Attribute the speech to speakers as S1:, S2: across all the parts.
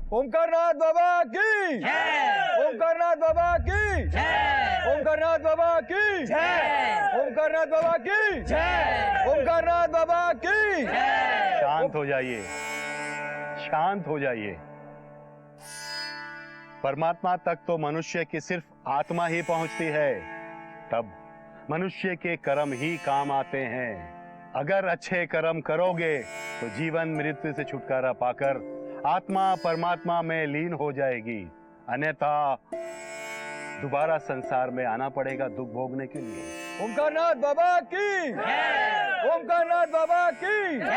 S1: ओमकारनाथ बाबा की जय। ओमकारनाथ बाबा की जय। ओमकारनाथ बाबा की जय। ओमकारनाथ बाबा की जय। ओमकारनाथ बाबा की जय।
S2: शांत हो जाइए, शांत हो जाइए। परमात्मा तक तो मनुष्य की सिर्फ आत्मा ही पहुंचती है, तब मनुष्य के कर्म ही काम आते हैं। अगर अच्छे कर्म करोगे तो जीवन मृत्यु से छुटकारा पाकर आत्मा परमात्मा में लीन हो जाएगी, अन्यथा दोबारा संसार में आना पड़ेगा दुख भोगने के लिए।
S1: ओमकारनाथ बाबा की जय। ओमकारनाथ बाबा की जय।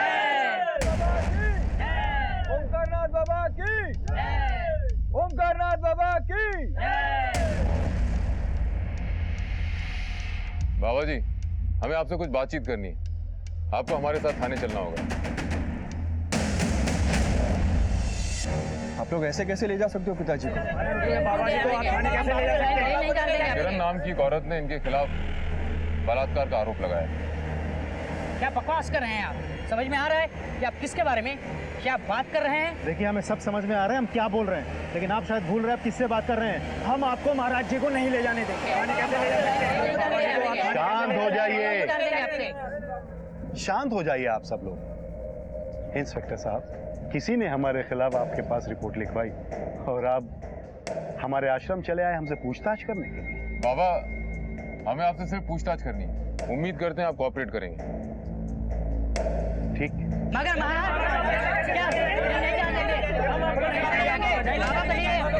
S1: ओमकारनाथ बाबा की जय। ओमकारनाथ बाबा की जय।
S3: बाबा जी, हमें आपसे कुछ बातचीत करनी है। आपको हमारे साथ थाने चलना होगा।
S1: आप लोग ऐसे कैसे ले जा सकते हो पिताजी को?
S4: बाबा जी को आप थाने कैसे ले जा सकते हैं?
S3: किरण नाम की एक औरत ने इनके खिलाफ बलात्कार का आरोप लगाया।
S4: क्या बकवास कर रहे हैं आप? समझ में आ रहा है कि आप किसके बारे में क्या बात कर रहे हैं?
S5: देखिए, हमें सब समझ में आ रहा है हम क्या बोल रहे हैं, लेकिन आप शायद भूल रहे हैं आप किससे बात कर रहे हैं। हम आपको महाराज जी को नहीं ले जाने देंगे।
S2: शांत हो जाइए, शांत हो जाइए आप सब लोग। इंस्पेक्टर साहब, किसी ने हमारे खिलाफ आपके पास रिपोर्ट लिखवाई और आप हमारे आश्रम चले आए हमसे पूछताछ करने के लिए।
S3: बाबा, हमें आपसे सिर्फ पूछताछ करनी है। उम्मीद करते हैं आप कोऑपरेट करेंगे।
S2: ठीक।
S4: मगर महाराज क्या नहीं जानेंगे?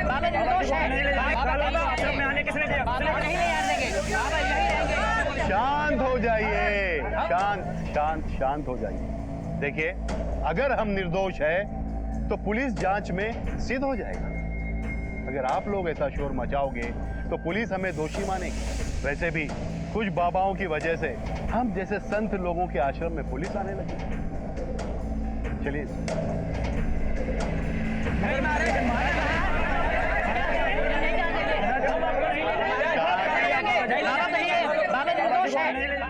S4: बाबा निर्दोष है। आश्रम में आने किसने दिया? बाबा नहीं ले आने देंगे। बाबा यही रहेंगे।
S2: शांत हो जाइए, शांत शांत शांत हो जाइए। देखिए, अगर हम निर्दोष है तो पुलिस जांच में सिद्ध हो जाएगा। अगर आप लोग ऐसा शोर मचाओगे तो पुलिस हमें दोषी मानेगी। वैसे भी कुछ बाबाओं की वजह से हम जैसे संत लोगों के आश्रम में पुलिस आने लगी। चलिए।
S4: बाबा निर्दोष है।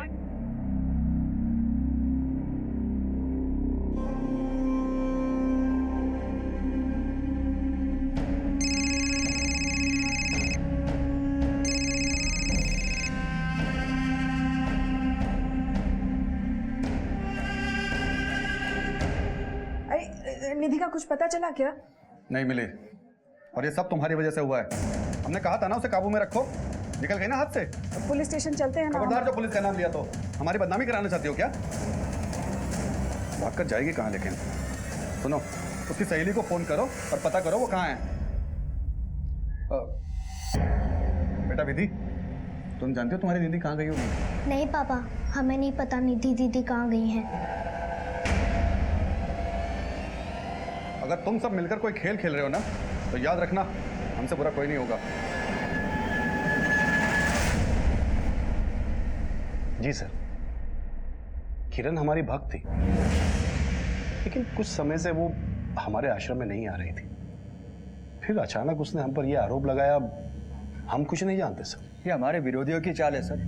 S6: निधि का कुछ पता चला क्या?
S7: नहीं मिली, और ये सब तुम्हारी वजह से हुआ है। हमने कहा था ना उसे काबू में रखो, निकल गई ना हाथ से।
S6: पुलिस स्टेशन चलते हैं ना।
S7: खबरदार, जो पुलिस का नाम लिया तो हमारी बदनामी कराना चाहती हो क्या? भाग कर जाएगी कहाँ? लेकिन सुनो, उसकी सहेली को फोन करो और पता करो वो कहाँ है। बेटा विधि, तुम जानती हो तुम्हारी दीदी कहाँ गई होगी?
S8: नहीं पापा, हमें नहीं पता निधि दीदी कहाँ गई हैं।
S7: अगर तुम सब मिलकर कोई खेल खेल रहे हो ना, तो याद रखना हमसे बुरा कोई नहीं होगा।
S2: जी सर। किरण हमारी भक्त थी, लेकिन कुछ समय से वो हमारे आश्रम में नहीं आ रही थी। फिर अचानक उसने हम पर यह आरोप लगाया। हम कुछ नहीं जानते सर।
S1: ये हमारे विरोधियों की चाल है सर।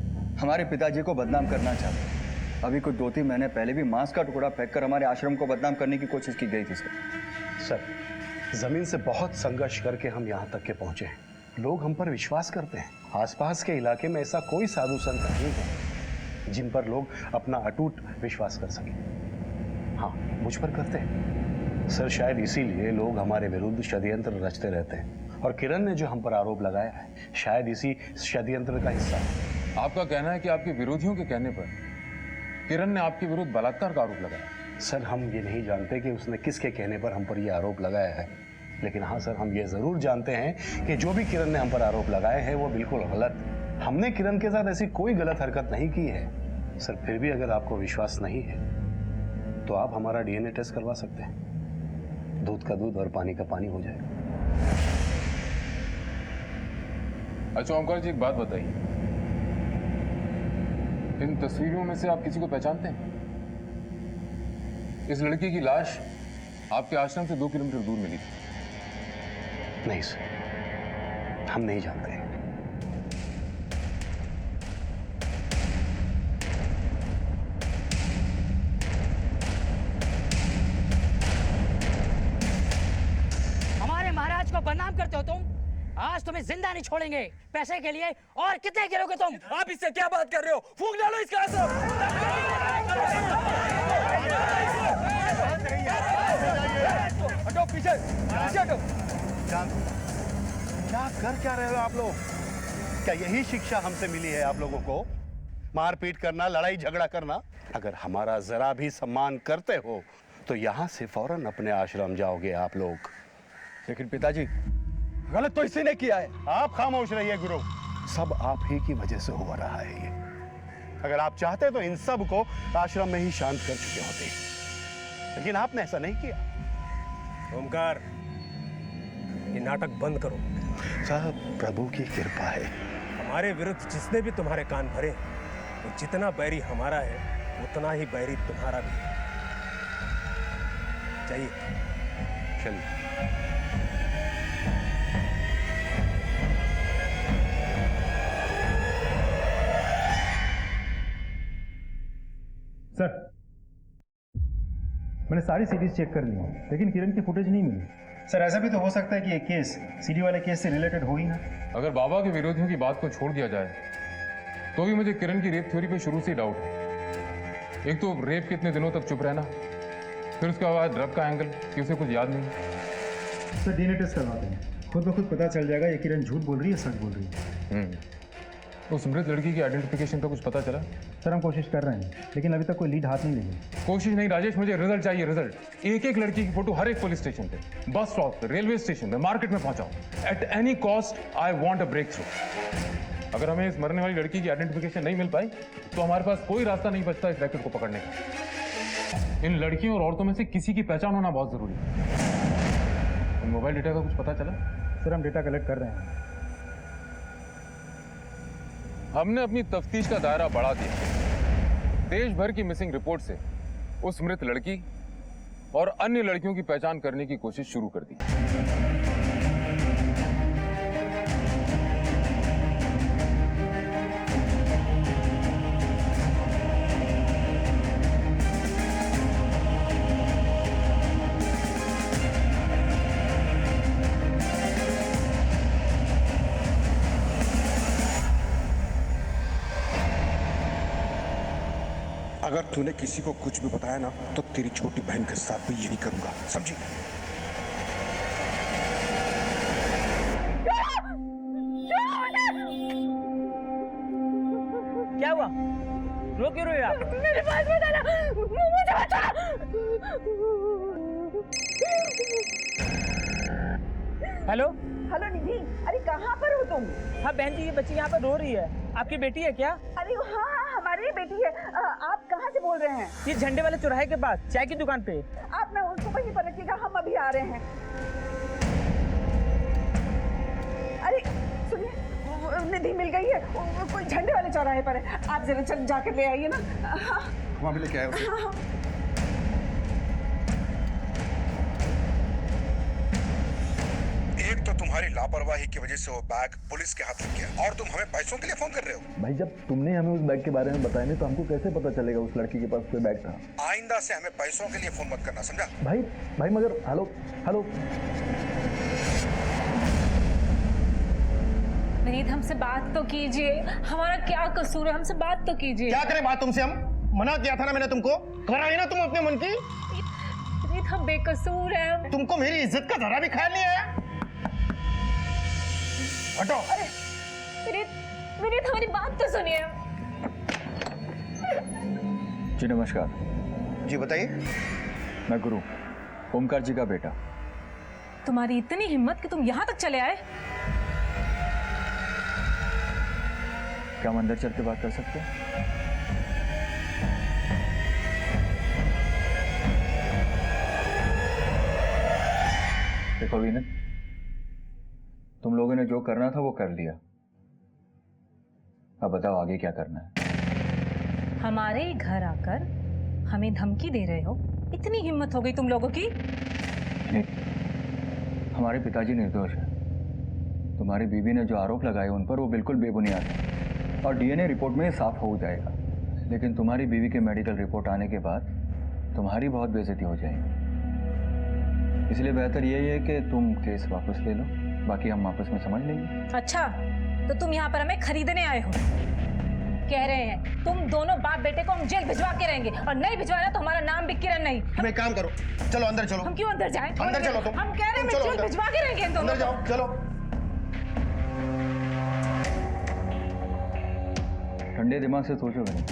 S1: हमारे पिताजी को बदनाम करना चाहते हैं। अभी कुछ 2-3 महीने पहले भी मांस का टुकड़ा फेंककर हमारे आश्रम को बदनाम करने की कोशिश की गई थी
S2: सर, जमीन से बहुत संघर्ष करके हम यहाँ तक के पहुंचे हैं। लोग हम पर विश्वास करते हैं। आसपास के इलाके में ऐसा कोई साधु संत नहीं है जिन पर लोग अपना अटूट विश्वास कर सकें। हाँ, मुझ पर करते हैं सर। शायद इसीलिए लोग हमारे विरुद्ध षड्यंत्र रचते रहते हैं, और किरण ने जो हम पर आरोप लगाया है शायद इसी षड्यंत्र का हिस्सा है।
S3: आपका कहना है कि आपके विरोधियों के कहने पर किरण ने आपके विरुद्ध बलात्कार का आरोप लगाया?
S2: सर, हम ये नहीं जानते कि उसने किसके कहने पर हम पर यह आरोप लगाया है, लेकिन हाँ सर, हम ये जरूर जानते हैं कि जो भी किरण ने हम पर आरोप लगाए हैं वो बिल्कुल गलत। हमने किरण के साथ ऐसी कोई गलत हरकत नहीं की है। सर, फिर भी अगर आपको विश्वास नहीं है तो आप हमारा डीएनए टेस्ट करवा सकते हैं। दूध का दूध और पानी का पानी हो जाएगा।
S3: अच्छा ओमकार जी, एक बात बताइए, इन तस्वीरों में से आप किसी को पहचानते हैं? इस लड़की की लाश आपके आश्रम से 2 किलोमीटर दूर मिली थी।
S2: नहीं सर, हम नहीं जानते हैं।
S4: हमारे को बदनाम करते हो तुम। आज तुम्हें जिंदा नहीं छोड़ेंगे। पैसे के लिए और कितने गिरोगे तुम?
S1: आप इससे क्या बात कर रहे हो? फूंक डालो इसका असर। हटो पीछे, पीछे हटो।
S2: क्या कर क्या रहे हो आप लोग? क्या यही शिक्षा हमसे मिली है आप लोगों को? मारपीट करना, लड़ाई झगड़ा करना? अगर हमारा जरा भी सम्मान करते हो तो यहां से फौरन अपने आश्रम जाओगे आप लोग।
S1: लेकिन पिताजी, गलत तो इसी ने किया है।
S2: आप खामोश रहिए गुरु। सब आप ही की वजह से हो रहा है ये। अगर आप चाहते तो इन सब को आश्रम में ही शांत कर चुके होते, लेकिन आपने ऐसा नहीं किया।
S9: ओमकार, ये नाटक बंद करो।
S2: सब प्रभु की कृपा है।
S9: हमारे विरुद्ध जिसने भी तुम्हारे कान भरे, वो जितना बैरी हमारा है उतना ही बैरी तुम्हारा भी है। चाहिए
S2: चलिए।
S5: सर, मैंने सारी सीडीज चेक कर ली हैं, लेकिन किरण की फुटेज नहीं मिली। सर, ऐसा भी तो हो सकता है कि ये केस सीडी वाले केस से रिलेटेड हो ही ना।
S3: अगर बाबा के विरोधियों की बात को छोड़ दिया जाए तो भी मुझे किरण की रेप थ्योरी पे शुरू से ही डाउट है। एक तो रेप के इतने दिनों तक चुप रहना, फिर उसके बाद ड्रग का एंगल कि उसे कुछ याद नहीं।
S5: सर, डीएनए टेस्ट करवाते हैं, खुद ब खुद पता चल जाएगा ये किरण झूठ बोल रही है सच बोल रही है।
S3: उस मृत लड़की की आइडेंटिफिकेशन का कुछ पता चला?
S5: सर, हम कोशिश कर रहे हैं, लेकिन अभी तक कोई लीड हाथ नहीं लगी।
S3: कोशिश नहीं राजेश, मुझे रिजल्ट चाहिए, रिजल्ट। एक एक लड़की की फोटो हर एक पुलिस स्टेशन पे, बस स्टॉप पे, रेलवे स्टेशन पे, मार्केट में पहुंचाओ। At any cost I want a breakthrough. अगर हमें इस मरने वाली लड़की की आइडेंटिफिकेशन नहीं मिल पाई तो हमारे पास कोई रास्ता नहीं बचता इस रैकेट को पकड़ने का। इन लड़कियों और औरतों में से किसी की पहचान होना बहुत जरूरी है। इन मोबाइल डेटा का कुछ पता चला?
S5: सर, हम डेटा कलेक्ट कर रहे हैं।
S3: हमने अपनी तफ्तीश का दायरा बढ़ा दिया। देश भर की मिसिंग रिपोर्ट से उस मृत लड़की और अन्य लड़कियों की पहचान करने की कोशिश शुरू कर दी।
S10: अगर तूने किसी को कुछ भी बताया ना तो तेरी छोटी बहन के साथ भी यही करूंगा, समझी?
S4: क्या हुआ? रो क्यों रहे हो आप? मेरे पास में डाला, मुझे बचा। हेलो
S6: हेलो निधि, अरे कहाँ पर हो तुम?
S4: हाँ बहन जी, ये बच्ची यहाँ पर रो रही है। आपकी बेटी है क्या?
S6: अरे हाँ हाँ, हमारी बेटी है। आप कहाँ से बोल रहे हैं?
S4: ये झंडे वाले चौराहे के पास चाय की दुकान पे।
S6: आप ना उनको वहीं पर रखिएगा, हम अभी आ रहे हैं। अरे सुनिए, निधि मिल गई है, कोई झंडे वाले चौराहे पर है। आप जरा चल जाकर ले आइए ना।
S7: वहाँ भी लेके आए उसे।
S10: एक तो तुम्हारी लापरवाही की वजह से वो बैग पुलिस के हाथ लग गया और तुम हमें पैसों के लिए फोन कर रहे हो।
S11: भाई, जब तुमने हमें उस बैग के बारे में बताया नहीं तो हमको कैसे पता चलेगा उस लड़की के पास कोई बैग था?
S10: आइंदा से हमें पैसों के लिए फोन मत करना, समझा?
S11: भाई मगर हेलो हेलो
S12: विनीत, हमसे बात तो कीजिए। हमारा क्या कसूर है? हमसे बात तो कीजिए।
S5: क्या करें बात तुमसे? हम मना किया था ना मैंने तुमको, कराई ना तुम अपने मन की।
S12: विनीत, हम बेकसूर हैं।
S5: तुमको मेरी इज्जत का जरा भी ख्याल नहीं आया? हटो।
S12: अरे विनीत, हमारी बात तो सुनिए।
S11: जी नमस्कार।
S7: जी बताइए।
S11: मैं गुरु, ओमकार जी का बेटा।
S12: तुम्हारी इतनी हिम्मत कि तुम यहाँ तक चले आए?
S11: क्या हम अंदर चल के बात कर सकते हैं? देखो विनीत, तुम लोगों ने जो करना था वो कर लिया। अब बताओ आगे क्या करना है?
S12: हमारे घर आकर हमें धमकी दे रहे हो? इतनी हिम्मत हो गई तुम लोगों की?
S11: नहीं, हमारे पिताजी निर्दोष हैं। तुम्हारी बीवी ने जो आरोप लगाए उन पर वो बिल्कुल बेबुनियाद है और डीएनए रिपोर्ट में साफ हो जाएगा। लेकिन तुम्हारी बीवी के मेडिकल रिपोर्ट आने के बाद तुम्हारी बहुत बेइज्जती हो जाएगी। इसलिए बेहतर यही है कि तुम केस वापस ले लो, बाकी हम आपस में समझ लेंगे।
S12: अच्छा, तो तुम यहाँ पर हमें खरीदने आए हो? कह रहे हैं तुम दोनों बाप बेटे को हम जेल भिजवा के रहेंगे, और नहीं भिजवाना तो हमारा नाम भी किरण नहीं।
S7: तुम एक काम करो, चलो अंदर चलो।
S12: हम क्यों अंदर जाएं?
S7: अंदर चलो तुम।
S12: हम कह रहे हैं
S7: चलो
S12: जेल
S7: अंदर।
S12: भिजवा के रहेंगे इन दोनों
S7: अंदर
S12: को।
S7: जाओ, चलो।
S11: ठंडे दिमाग से सोचो बहन,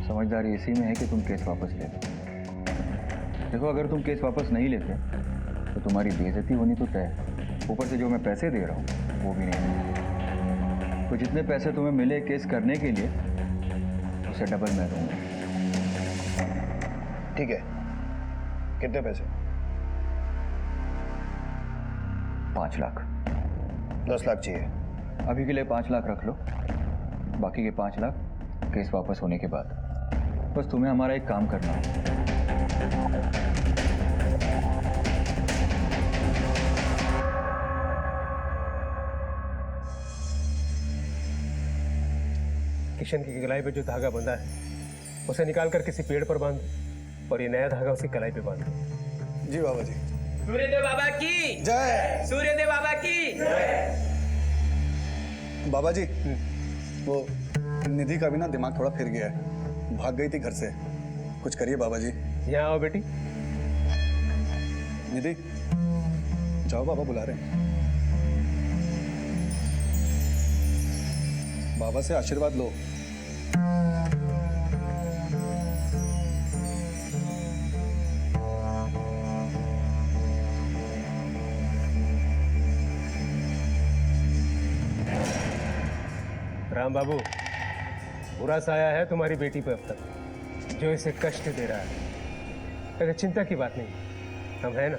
S11: समझदारी इसी में है कि तुम केस वापस ले लो। देखो, अगर तुम केस वापस नहीं लेते तो तुम्हारी बेइज्जती होनी तो तय है, ऊपर से जो मैं पैसे दे रहा हूँ वो भी नहीं। तो जितने पैसे तुम्हें मिले केस करने के लिए, उससे डबल मैं दूंगा।
S10: ठीक है, कितने पैसे?
S11: 5 लाख।
S10: 10 लाख चाहिए।
S11: अभी के लिए 5 लाख रख लो, बाकी के 5 लाख केस वापस होने के बाद। बस तुम्हें हमारा एक काम करना है।
S9: किशन की कलाई पे जो धागा बंधा है उसे निकाल कर किसी पेड़ पर बांध दो, और ये नया धागा उसकी कलाई पे बांध दो।
S7: जी बाबा जी।
S1: सूर्यदेव बाबा की
S7: जय।
S1: सूर्यदेव बाबा की
S7: बाबा जी, वो निधि का भी ना दिमाग थोड़ा फिर गया है, भाग गई थी घर से। कुछ करिए बाबा जी।
S9: यहाँ आओ बेटी।
S7: निधि, जाओ, बाबा बुला रहे हैं। बाबा से आशीर्वाद लो।
S9: राम बाबू, बुरा साया है तुम्हारी बेटी पे अब तक, जो इसे कष्ट दे रहा है। लेकिन चिंता की बात नहीं, हम है ना।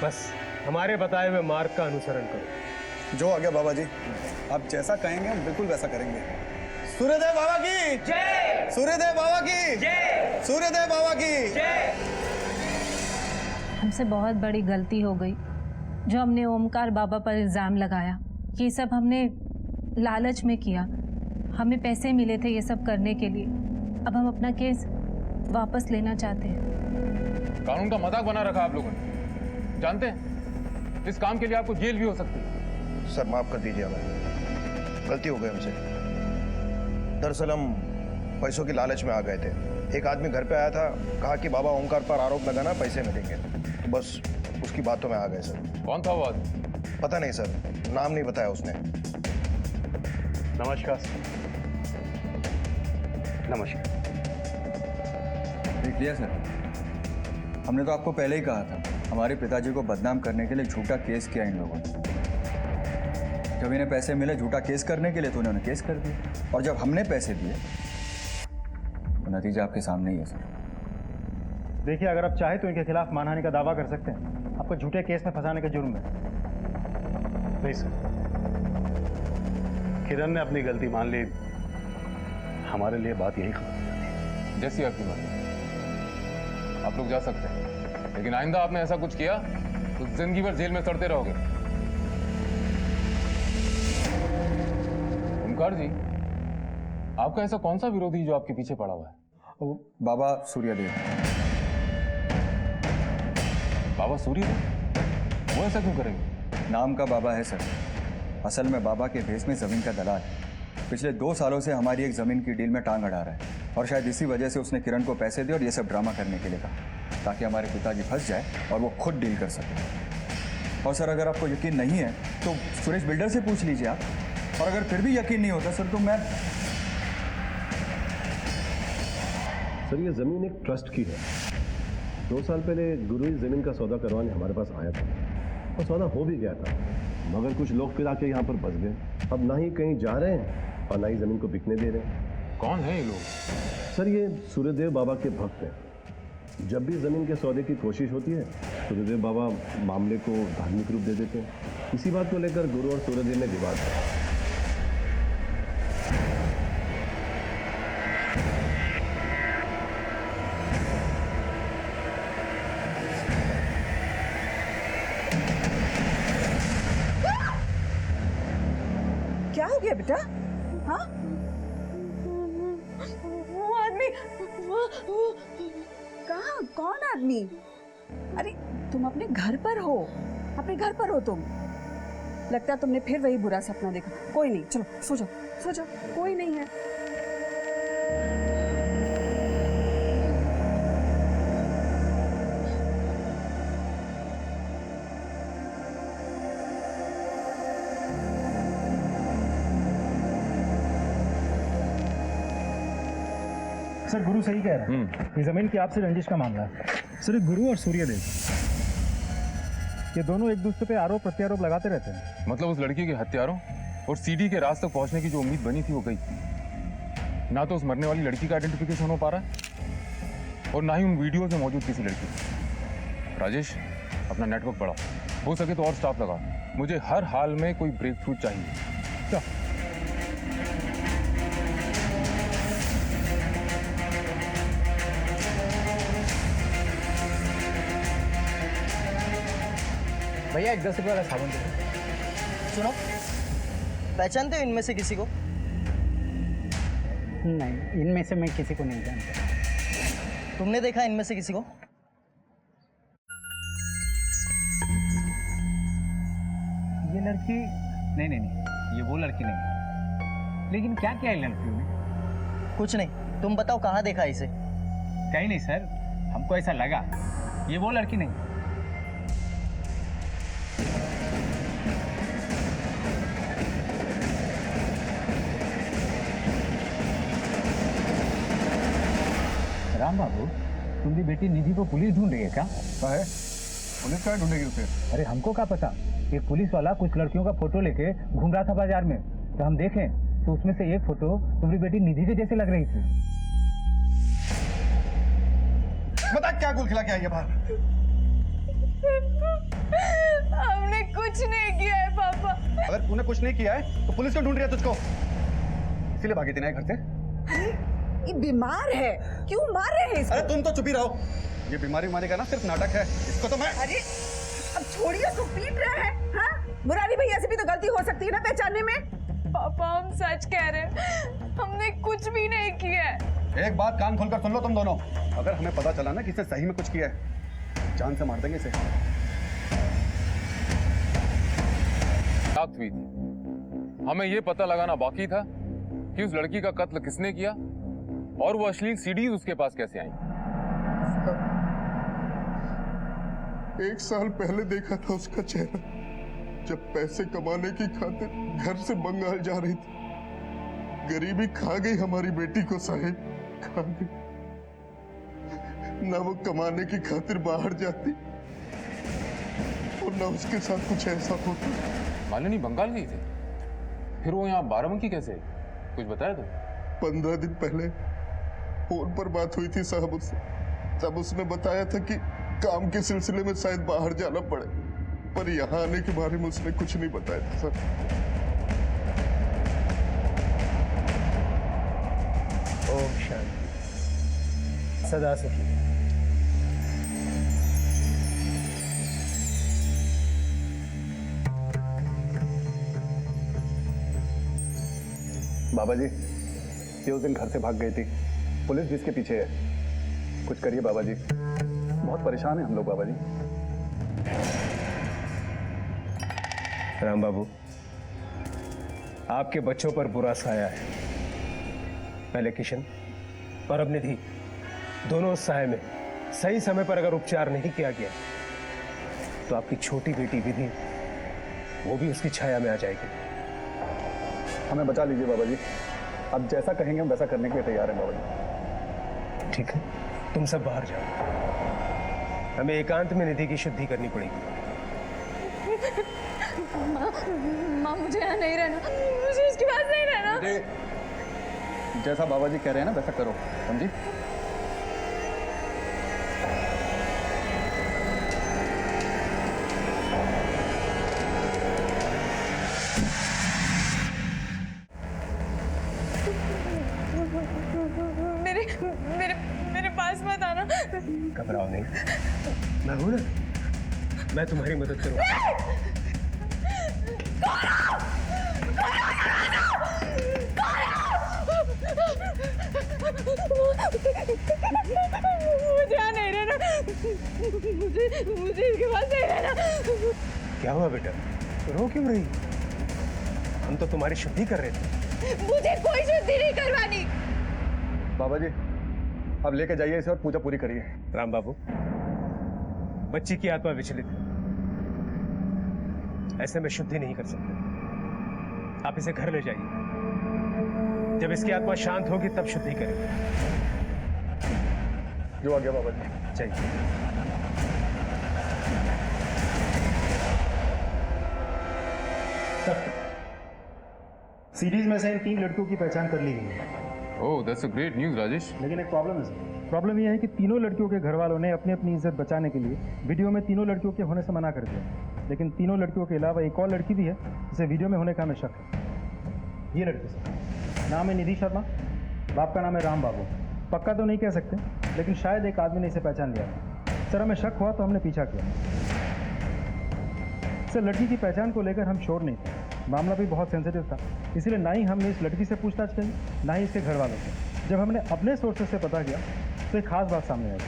S9: बस हमारे बताए हुए मार्ग का अनुसरण करो।
S7: जो आ गया बाबा जी, आप जैसा कहेंगे हम बिल्कुल वैसा करेंगे। सूर्यदेव बाबा की
S1: जय।
S7: सूर्यदेव बाबा की
S1: जय।
S7: सूर्यदेव बाबा की
S1: जय।
S12: हमसे बहुत बड़ी गलती हो गई जो हमने ओमकार बाबा पर इल्ज़ाम लगाया। ये सब हमने लालच में किया, हमें पैसे मिले थे ये सब करने के लिए। अब हम अपना केस वापस लेना चाहते हैं।
S3: कानून का मजाक बना रखा आप लोगों ने, जानते हैं इस काम के लिए आपको जेल भी हो सकती है।
S10: सर माफ कर दीजिए, हमें गलती हो गई हमसे। दरअसल हम पैसों की लालच में आ गए थे। एक आदमी घर पे आया था, कहा कि बाबा ओमकार पर आरोप लगाना, पैसे मिलेंगे। तो बस उसकी बातों में आ गए सर।
S3: कौन था वो आदमी?
S10: पता नहीं सर, नाम नहीं बताया उसने।
S2: नमस्कार सर। नमस्कार।
S11: देख लिया सर, हमने तो आपको पहले ही कहा था, हमारे पिताजी को बदनाम करने के लिए झूठा केस किया इन लोगों ने। जब इन्हें पैसे मिले झूठा केस करने के लिए तो उन्होंने केस कर दिया, और जब हमने पैसे दिए तो नतीजा आपके सामने ही है सर।
S5: देखिए, अगर आप चाहे तो इनके खिलाफ मानहानि का दावा कर सकते हैं, आपको झूठे केस में फंसाने का जुर्म है।
S2: नहीं सर, किरण ने अपनी गलती मान ली, हमारे लिए बात यही खत्म।
S3: जैसी आपकी मर्जी, आप लोग जा सकते हैं, लेकिन आइंदा आपने ऐसा कुछ किया तो जिंदगी भर जेल में सड़ते रहोगे। ओमकार जी, आपका ऐसा कौन सा विरोधी जो आपके पीछे पड़ा हुआ है?
S11: बाबा सूर्यदेव।
S3: बाबा सूर्यदेव? वो ऐसा क्यों करेंगे?
S11: नाम का बाबा है सर, असल में बाबा के भेस में जमीन का दलाल है। पिछले 2 सालों से हमारी एक जमीन की डील में टांग अड़ा रहा है, और शायद इसी वजह से उसने किरण को पैसे दिए और ये सब ड्रामा करने के लिए कहा, ताकि हमारे पिताजी फंस जाए और वो खुद डील कर सके। और सर, अगर आपको यकीन नहीं है तो सुरेश बिल्डर से पूछ लीजिए आप, और अगर फिर भी यकीन नहीं होता सर तो मैं।
S5: सर, ये जमीन एक ट्रस्ट की है। 2 साल पहले गुरु इस जमीन का सौदा करवाने हमारे पास आया था, और सौदा हो भी गया था, मगर कुछ लोग फिर आके यहाँ पर बस गए। अब ना ही कहीं जा रहे हैं और ना ही जमीन को बिकने दे रहे हैं।
S3: कौन है ये लोग?
S5: सर, ये सूर्यदेव बाबा के भक्त हैं। जब भी जमीन के सौदे की कोशिश होती है, सूर्यदेव बाबा मामले को धार्मिक रूप दे देते हैं। इसी बात को लेकर गुरु और सूर्यदेव में विवाद है।
S6: क्या हो गया बेटा? हाँ, वो आदमी, कहाँ? कौन आदमी? अरे तुम अपने घर पर हो, अपने घर पर हो तुम। लगता है तुमने फिर वही बुरा सपना देखा। कोई नहीं, चलो सो जाओ, सो जाओ, कोई नहीं है।
S13: सर गुरु सही कह रहे हैं, ये जमीन की आपसे रंजिश का मामला है। सर गुरु और सूर्यदेव ये दोनों एक दूसरे पे आरोप प्रत्यारोप लगाते रहते हैं।
S3: मतलब उस लड़की के हत्यारों और सीडी के राज तक पहुंचने की जो उम्मीद बनी थी वो गई। ना तो उस मरने वाली लड़की का आइडेंटिफिकेशन हो पा रहा है और ना ही उन वीडियोज में मौजूद किसी लड़की की। राजेश, अपना नेटवर्क बढ़ाओ, हो सके तो और स्टाफ लगाओ। मुझे हर हाल में कोई ब्रेक थ्रू चाहिए।
S13: भैया एक 10 रुपये वाला साबुन दे।
S14: सुनो, पहचानते हो इनमें से किसी को?
S13: नहीं, इनमें से मैं किसी को नहीं जानता।
S14: तुमने देखा इनमें से किसी को?
S13: ये लड़की नहीं नहीं नहीं, ये वो लड़की नहीं। लेकिन क्या किया है लड़कियों ने?
S14: कुछ नहीं, तुम बताओ कहाँ देखा इसे?
S13: कहीं नहीं सर, हमको ऐसा लगा ये वो लड़की नहीं। राम बाबू, तुम्हारी बेटी निधि को पुलिस ढूंढ रही है क्या?
S7: है पुलिस क्या ढूंढेगी उसे?
S13: अरे हमको क्या पता, एक पुलिस वाला कुछ लड़कियों का फोटो लेके घूम रहा था बाजार में, तो हम देखें तो उसमें से एक फोटो तुम्हारी बेटी निधि के जैसे लग रही थी।
S7: बता क्या गुल खिला के आई है बाहर?
S6: हमने कुछ नहीं किया है पापा।
S7: अगर तूने कुछ नहीं किया है तो पुलिस क्यों ढूंढ रही है तुझको? इसीलिए भागी थी ना घर से?
S6: अरे ये बीमार है, क्यों मार रहे हैं इसको?
S7: अरे तुम तो चुप ही रहो, ये बीमारी उमारी का ना सिर्फ नाटक है, इसको तो मैं।
S6: अरे अब छोड़िए, उसको पीट रहे हैं। हाँ, मुरारी भैया से भी तो गलती हो सकती है ना पहचानने में।
S12: पापा हम सच कह रहे हैं, हमने कुछ भी नहीं किया है।
S7: एक बात कान खोलकर सुन लो तुम दोनों, अगर हमें पता चला ना कि इसने सही में कुछ किया है, जान से मार देंगे इसे।
S3: रात हुई थी, हमें यह पता लगाना बाकी था कि उस लड़की का कत्ल किसने किया और वो अश्लील सीडीज उसके पास कैसे आई।
S15: 1 साल पहले देखा था उसका चेहरा, जब पैसे कमाने की खातिर घर से बंगाल जा रही थी। गरीबी खा गई हमारी बेटी को साहिब, खा गई। ना वो कमाने की खातिर बाहर जाती और ना उसके साथ कुछ ऐसा होता।
S3: मालिनी बंगाल गई थी, फिर वो यहाँ बाराबंकी कैसे? कुछ बताया तो?
S15: 15 दिन पहले फोन पर बात हुई थी साहब उससे, तब उसने बताया था कि काम के सिलसिले में शायद बाहर जाना पड़े, पर यहाँ आने के बारे में उसने कुछ नहीं बताया था सर।
S9: ओम शांति, सदा सुखी।
S2: बाबा जी, ये उस दिन घर से भाग गई थी, पुलिस भी इसके पीछे है। कुछ करिए बाबा जी, बहुत परेशान है हम लोग बाबा जी।
S9: राम बाबू, आपके बच्चों पर बुरा साया है। पहले किशन और अब निधि, दोनों उस साये में सही समय पर अगर उपचार नहीं किया गया तो आपकी छोटी बेटी विधि वो भी उसकी छाया में आ जाएगी।
S2: हमें बचा लीजिए बाबा जी, अब जैसा कहेंगे हम वैसा करने के लिए तैयार हैं बाबा जी।
S9: ठीक है, तुम सब बाहर जाओ, हमें एकांत में निधि की शुद्धि करनी पड़ेगी।
S12: माँ मुझे यहाँ नहीं रहना, मुझे इसके पास नहीं रहना।
S7: जैसा बाबा जी कह रहे हैं ना वैसा करो, समझी?
S12: मेरे पास मत आना।
S9: घबराओ नहीं, मैं हूं ना, मैं तुम्हारी मदद करूंगा।
S12: मुझे यहाँ नहीं रहना।
S6: मुझे इसके पास नहीं रहना।
S9: क्या हुआ बेटा, रो क्यों रही? हम तो तुम्हारी शुद्धि कर रहे थे।
S6: मुझे कोई शुद्धि नहीं करवानी।
S7: बाबा जी अब लेके जाइए इसे और पूजा पूरी करिए।
S9: राम बाबू, बच्ची की आत्मा विचलित है, ऐसे में शुद्धि नहीं कर सकते। आप इसे घर ले जाइए, जब इसकी आत्मा शांत होगी तब शुद्धि करेंगे।
S7: जो आ गया बाबा जी।
S9: चाहिए।
S13: सीरीज में से इन 3 लड़कियों की पहचान कर ली गई है।
S3: Oh that's a great news Rajesh.
S13: लेकिन एक प्रॉब्लम है सर। प्रॉब्लम यह है कि तीनों लड़कियों के घर वालों ने अपनी अपनी इज्जत बचाने के लिए वीडियो में तीनों लड़कियों के होने से मना कर दिया। लेकिन तीनों लड़कियों के अलावा एक और लड़की भी है जिसे वीडियो में होने का हमें शक है। ये लड़की सर, नाम है निधि शर्मा, बाप का नाम है राम बाबू। पक्का तो नहीं कह सकते, लेकिन शायद एक आदमी ने इसे पहचान लिया था। सर हमें शक हुआ तो हमने पीछा किया। सर लड़की की पहचान को लेकर हम श्योर नहीं थे, मामला भी बहुत सेंसिटिव था, इसलिए ना ही हमने इस लड़की से पूछताछ की, ना ही इसके घर वालों से। जब हमने अपने सोर्सेज से पता किया तो एक खास बात सामने आई।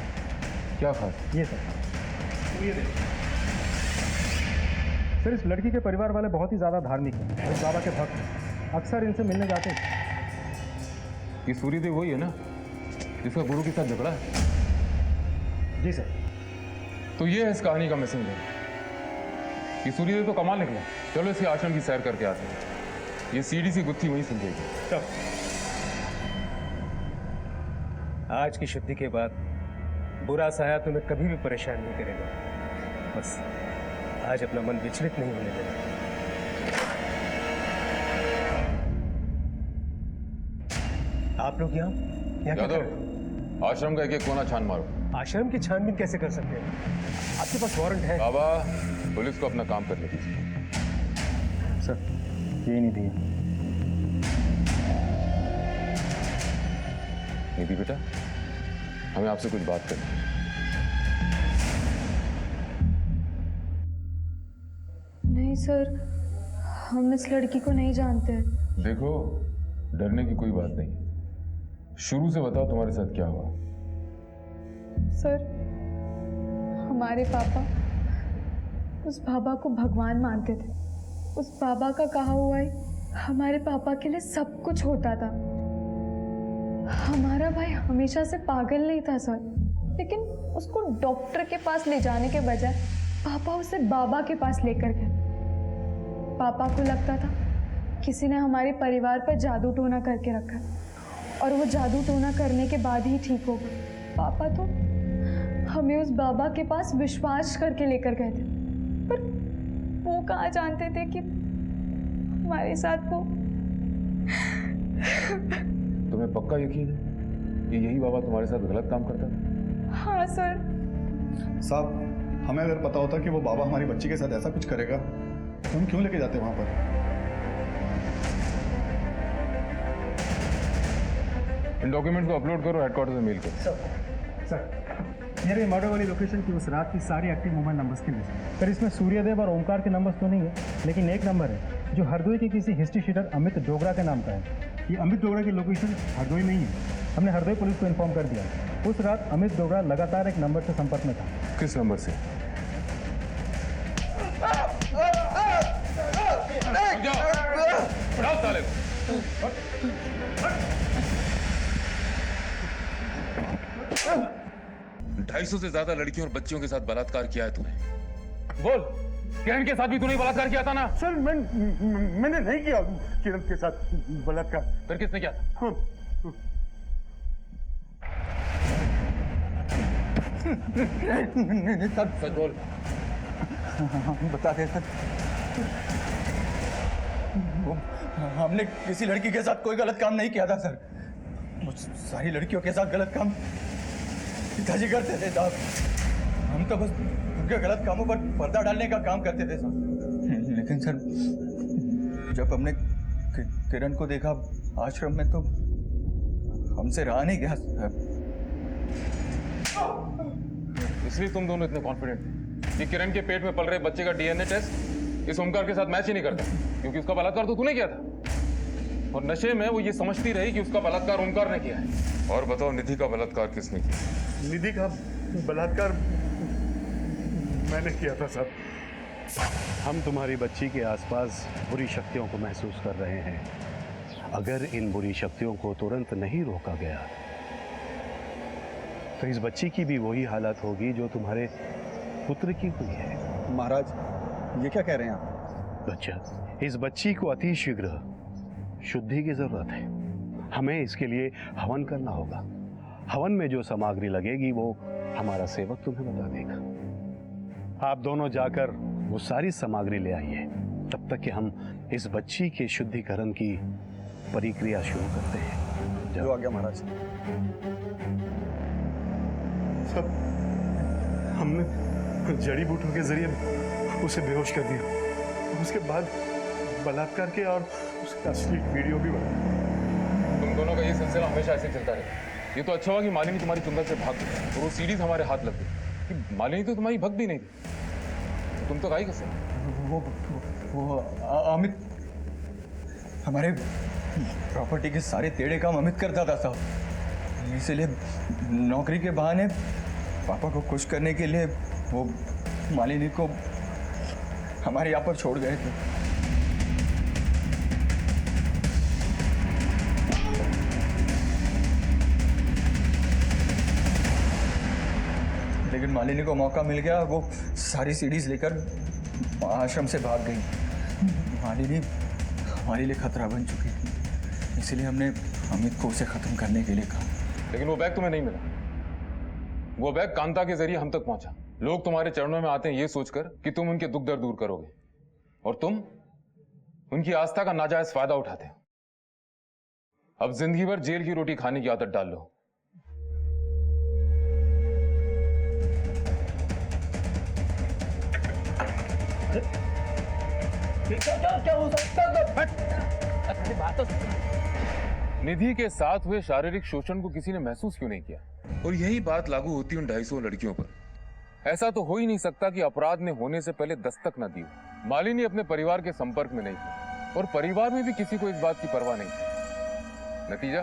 S3: क्या खास?
S13: ये सर, ये देखिए सर, इस लड़की के परिवार वाले बहुत ही ज़्यादा धार्मिक हैं, इस बाबा के भक्त हैं, अक्सर इनसे मिलने जाते हैं।
S3: ये सूर्यदेव वही है ना जिसका गुरु के साथ झगड़ा है?
S13: जी सर।
S3: तो ये है इस कहानी का मिसिंग लिंक। ये सूर्यदेव तो कमाल निकला। चलो इसके आश्रम की सैर करके आते हैं। ये सीढ़ी सी गुत्थी वहीं सुलझेगी।
S9: तब आज की शुद्धि के बाद बुरा साया तुम्हें कभी भी परेशान नहीं करेगा। बस आज अपना मन विचलित नहीं होने देना। आप लोग यहाँ क्या कर रहे हो?
S3: आश्रम का एक कोना छान मारो।
S9: आश्रम की छानबीन कैसे कर सकते हैं? आपके पास वारंट है?
S3: बाबा पुलिस को अपना काम करने दीजिए।
S13: सर ये नहीं दिया।
S3: निधि बेटा, हमें आपसे कुछ बात करनी है।
S16: नहीं सर, हम इस लड़की को नहीं जानते।
S3: देखो डरने की कोई बात नहीं। शुरू से बताओ तुम्हारे साथ क्या हुआ?
S16: सर हमारे पापा उस बाबा को भगवान मानते थे। उस बाबा का कहा हुआ ही हमारे पापा के लिए सब कुछ होता था। हमारा भाई हमेशा से पागल नहीं था सर, लेकिन उसको डॉक्टर के पास ले जाने के बजाय पापा उसे बाबा के पास लेकर गए। पापा को लगता था किसी ने हमारे परिवार पर जादू टोना करके रखा और वो जादू टोना करने के बाद ही ठीक होगा। पापा तो हमें उस बाबा के पास विश्वास करके लेकर गए थे, पर वो कहाँ जानते थे कि हमारे साथ वो।
S3: तुम्हें पक्का यकीन है कि यही बाबा तुम्हारे साथ गलत काम करता था?
S16: हाँ सर।
S7: साहब हमें अगर पता होता कि वो बाबा हमारी बच्ची के साथ ऐसा कुछ करेगा तो हम क्यों लेके जाते वहां पर?
S3: इन डॉक्यूमेंट को अपलोड करो, हेडक्वार्टर में मेल करो।
S13: सर ये मर्डर वाली लोकेशन की उस रात की सारी एक्टिव मोबाइल नंबर्स की लिस्ट। सर इसमें सूर्यदेव और ओमकार के नंबर्स तो नहीं है, लेकिन एक नंबर है जो हरदोई के किसी हिस्ट्री शीटर अमित डोगरा के नाम का है। ये अमित डोगरा की लोकेशन हरदोई में ही है। हमने हरदोई पुलिस को इन्फॉर्म कर दिया। उस रात अमित डोगरा लगातार एक नंबर से संपर्क में था।
S3: किस नंबर से? उठाओ साले को। 250 से ज्यादा लड़कियों और बच्चियों के साथ बलात्कार किया है तूने। बोल, किरण के साथ भी तूने बलात्कार किया था ना?
S15: सर मैंने नहीं किया किरण के साथ बलात्कार।
S3: फिर किसने किया था?
S15: सच बोल।
S1: बता दे सर, हमने किसी लड़की के साथ कोई गलत काम नहीं किया था सर। सारी लड़कियों के साथ गलत काम पिताजी करते थे साहब। हम तो बस उनके गलत कामों पर पर्दा डालने का काम करते थे सर। लेकिन सर जब हमने किरण को देखा आश्रम में तो हमसे रहा नहीं गया सर।
S3: इसलिए तुम दोनों इतने कॉन्फिडेंट थे कि किरण के पेट में पल रहे बच्चे का डीएनए टेस्ट इस ओमकार के साथ मैच ही नहीं करता, क्योंकि उसका बलात्कार तो तूने किया था। और नशे में वो ये समझती रही कि उसका बलात्कार ओमकार ने किया है। और बताओ निधि का बलात्कार किसने किया?
S15: निधि का बलात्कार
S13: मैंने किया था सर।
S2: हम तुम्हारी बच्ची के आसपास बुरी शक्तियों को महसूस कर रहे हैं। अगर इन बुरी शक्तियों को तुरंत नहीं रोका गया तो इस बच्ची की भी वही हालत होगी जो तुम्हारे पुत्र की हुई है।
S7: महाराज ये क्या कह रहे हैं आप?
S2: बच्चा, इस बच्ची को अति शीघ्र शुद्धि की जरूरत है। हमें इसके लिए हवन करना होगा। हवन में जो सामग्री लगेगी वो हमारा सेवक तुम्हें बता देगा। आप दोनों जाकर वो सारी सामग्री ले आइए, तब तक कि हम इस बच्ची के शुद्धिकरण की प्रक्रिया शुरू करते हैं।
S7: जो आ गया महाराज।
S13: सब हमने जड़ी बूटियों के जरिए उसे बेहोश कर दिया। उसके बाद बलात्कार के और उसका असली वीडियो भी बना।
S3: तुम दोनों का ये सिलसिला हमेशा ऐसे चलता रहे। ये तो अच्छा हुआ कि मालिनी तुम्हारी चुंदर से भाग गई और वो सीरीज हमारे हाथ लग गई। कि मालिनी तो तुम्हारी भक्त भी नहीं थी, तुम तो गाई कैसे?
S11: वो अमित हमारे प्रॉपर्टी के सारे टेढ़े काम अमित करता था साहब। इसलिए नौकरी के बहाने पापा को खुश करने के लिए वो मालिनी को हमारे यहाँ पर छोड़ गए थे। लेकिन मालिनी को मौका मिल गया, वो सारी सीढ़ीज लेकर आश्रम से भाग गई। मालिनी हमारे लिए खतरा बन चुकी थी, इसलिए हमने अमित को उसे खत्म करने के लिए कहा।
S3: लेकिन वो बैग तुम्हें नहीं मिला। वो बैग कांता के जरिए हम तक पहुंचा। लोग तुम्हारे चरणों में आते हैं ये सोचकर कि तुम उनके दुख दर्द दूर करोगे, और तुम उनकी आस्था का नाजायज फायदा उठाते हो। अब जिंदगी भर जेल की रोटी खाने की आदत डाल लो।
S4: क्या हो सकता है?
S3: निधि के साथ हुए शारीरिक शोषण को किसी ने महसूस क्यों नहीं किया? और यही बात लागू होती उन 250 लड़कियों पर। ऐसा तो हो ही नहीं सकता कि अपराध ने होने से पहले दस्तक न दी हो। मालिनी अपने परिवार के संपर्क में नहीं थी और परिवार में भी किसी को इस बात की परवाह नहीं थी। नतीजा,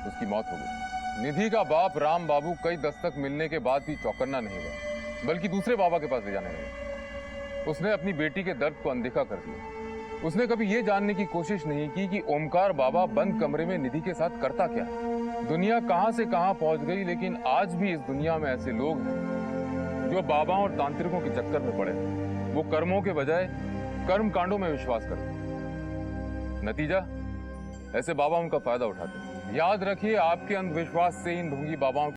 S3: उसकी मौत हो गई। निधि का बाप राम बाबू कई दस्तक मिलने के बाद भी चौकन्ना नहीं हुआ, बल्कि दूसरे बाबा के पास ले जाने लगा। उसने अपनी बेटी के दर्द को अनदेखा कर दिया। उसने कभी यह जानने की कोशिश नहीं की कि ओमकार बाबा बंद कमरे में निधि के साथ करता क्या है। दुनिया कहां से कहां पहुंच गई, लेकिन आज भी इस दुनिया में ऐसे लोग हैं जो बाबाओं और तांत्रिकों के चक्कर में पड़े। वो कर्मों के बजाय कर्म कांडों में विश्वास करते। नतीजा, ऐसे बाबा उनका फायदा उठाते। याद रखिए, आपके अंधविश्वास से इन ढोंगी बाबाओं